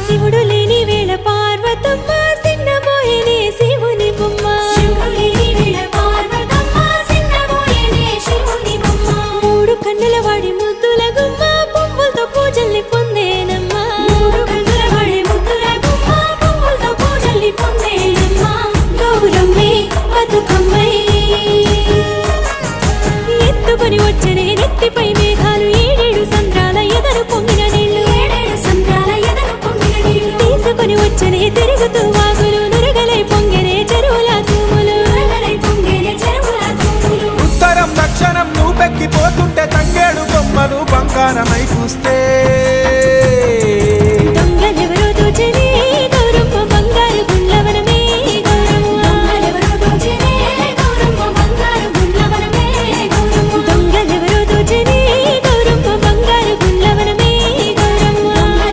శివుడు లేని వేళ పార్వతమ్మ సిన్నబోయేనే శివుని బొమ్మ మూడు కన్నుల వాడి ముద్దుల గుమ్మ పువ్వులతో పూజల్ని పొందేనమ్మా గౌరమ్మే బతుకమ్మై ఎత్తుకొని వచ్చనే నెత్తిపై మేఘాలు ఏడేడు సంద్రాల ఎదరు పొంగిన నీళ్లు తీసుకొని వచ్చనే తిరుగుతూ వాగులు నురగలై పొంగెనే చెరువుల తూములు ఉత్తరం దక్షిణం నువ్వెక్కిపోతుంటే తంగేడు బొమ్మలు బంగారమై చూస్తే